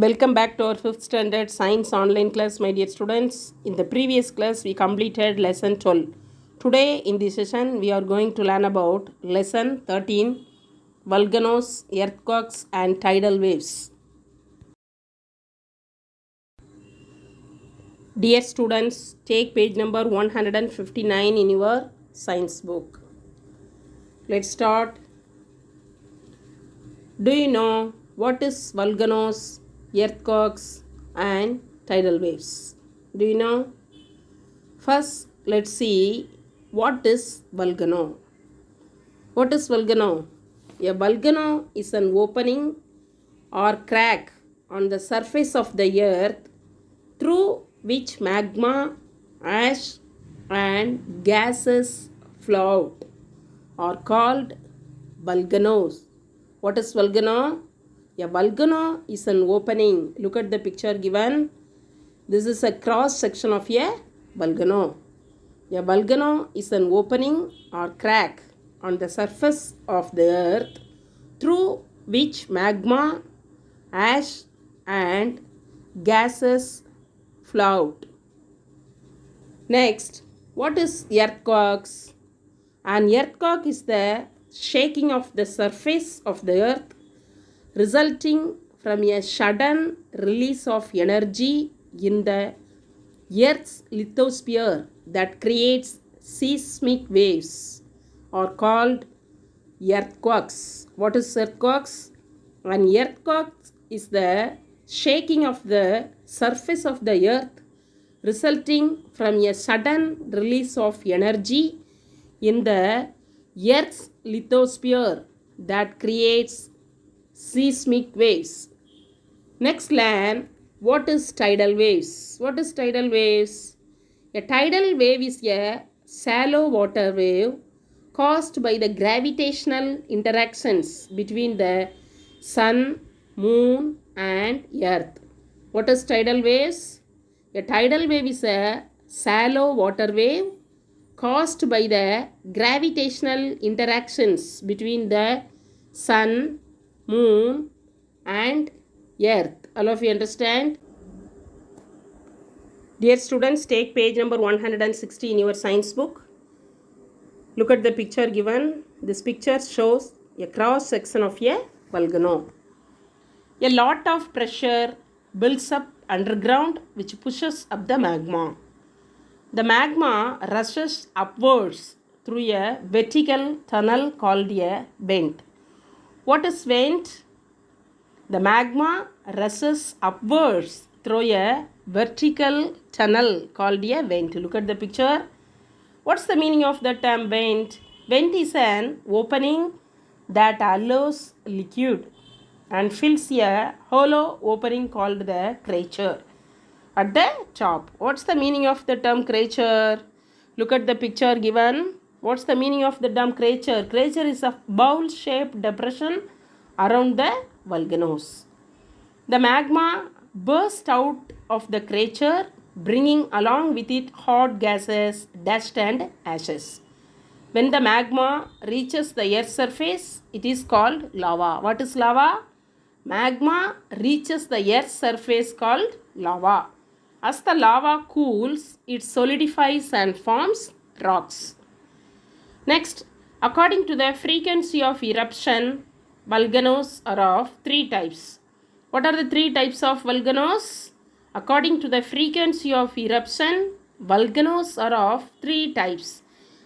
Welcome back to our 5th standard science online class, my dear students. In the previous class, we completed lesson 12. Today, in this session, we are going to learn about lesson 13, volcanoes, earthquakes, and tidal waves. Dear students, take page number 159 in your science book. Let's start. Do you know what is volcanoes, earthquakes, and tidal waves? Do you know? First, let's see what is volcano. What is volcano? A volcano is an opening or crack on the surface of the earth through which magma, ash, and gases flow out, are called volcanoes. What is volcano? A volcano is an opening. Look at the picture given. This is a cross section of a volcano. A volcano is an opening or crack on the surface of the earth through which magma, ash, and gases flow out. Next, what is earthquakes? An earthquake is the shaking of the surface of the earth resulting from a sudden release of energy in the Earth's lithosphere that creates seismic waves are called earthquakes. What is earthquakes? An earthquake is the shaking of the surface of the earth resulting from a sudden release of energy in the Earth's lithosphere that creates seismic waves. Next, learn what is tidal waves. What is tidal waves? A tidal wave is a shallow water wave caused by the gravitational interactions between the sun, moon, and earth. What is tidal waves? A tidal wave is a shallow water wave caused by the gravitational interactions between the sun, moon, and earth. All of you understand? Dear students, take page number 160 in your science book. Look at the picture given. This picture shows a cross section of a volcano. A lot of pressure builds up underground which pushes up the magma. The magma rushes upwards through a vertical tunnel called a vent. What is vent? The magma rushes upwards through a vertical tunnel called a vent. Look at the picture. What's the meaning of the term vent? Vent is an opening that allows liquid and fills a hollow opening called the crater at the top. What's the meaning of the term crater? Look at the picture given. What's the meaning of the term crater? Crater is a bowl-shaped depression around the volcanoes. The magma bursts out of the crater, bringing along with it hot gases, dust, and ashes. When the magma reaches the earth's surface, it is called lava. What is lava? Magma reaches the earth's surface called lava. As the lava cools, it solidifies and forms rocks. Next, according to the frequency of eruption, volcanoes are of three types. What are the three types of volcanoes? According to the frequency of eruption, volcanoes are of three types: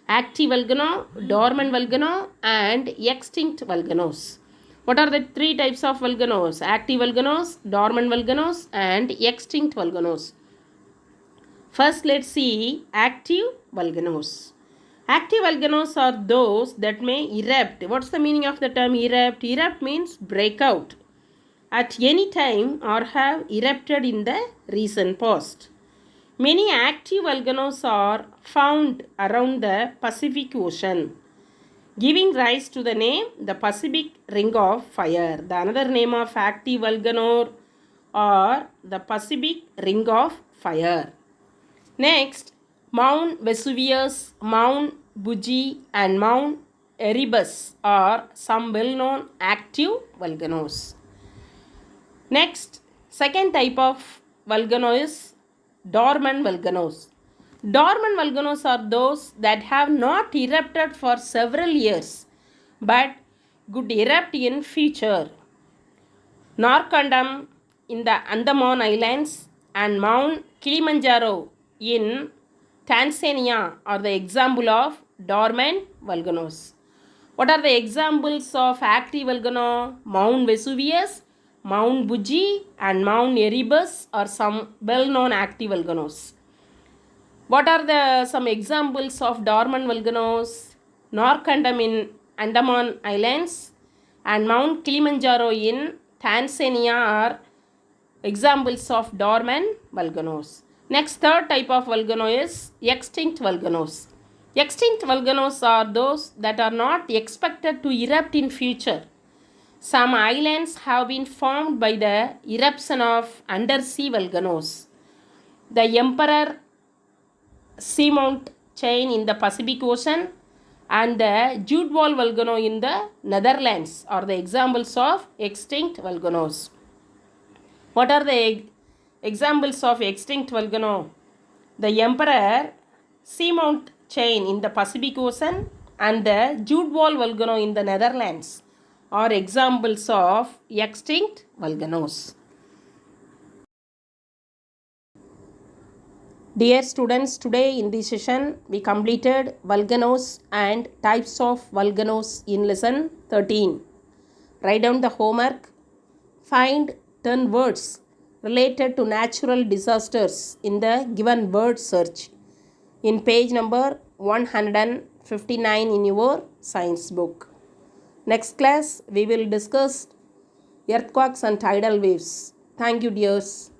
active volcano, dormant volcano, and extinct volcanoes. What are the three types of volcanoes? Active volcanoes, dormant volcanoes, and extinct volcanoes. First, let's see active volcanoes. Active volcanoes are those that may erupt. What's the meaning of the term erupt? Erupt means break out at any time or have erupted in the recent past. Many active volcanoes are found around the Pacific Ocean, giving rise to the name the Pacific Ring of Fire. The another name of active volcano or the Pacific Ring of Fire. Next, Mount Vesuvius, Mount Fuji, and Mount Erebus are some well-known active volcanoes. Next, Second type of volcano is dormant volcanoes. Dormant volcanoes are those that have not erupted for several years but could erupt in future. Narcondam in the Andaman Islands and Mount Kilimanjaro in Tanzania are the example of dormant volcanoes. What are the examples of active volcano? Mount Vesuvius, Mount Fuji and Mount Erebus are some well-known active volcanoes. What are the some examples of dormant volcanoes? Narcondam in Andaman Islands and Mount Kilimanjaro in Tanzania are examples of dormant volcanoes. Next, third type of volcano is extinct volcanoes. Extinct volcanoes are those that are not expected to erupt in future. Some islands have been formed by the eruption of undersea volcanoes. The Emperor Seamount chain in the Pacific Ocean and the Judwal volcano in the Netherlands are the examples of extinct volcanoes. What are the examples of extinct volcano? The Emperor Seamount chain in the Pacific Ocean and the Judwal volcano in the Netherlands are examples of extinct volcanoes. Dear students, today in this session we completed volcanoes and types of volcanoes in lesson 13. Write down the homework. Find 10 words related to natural disasters in the given word search in page number 159 in your science book. Next class we will discuss earthquakes and tidal waves. Thank you, dears.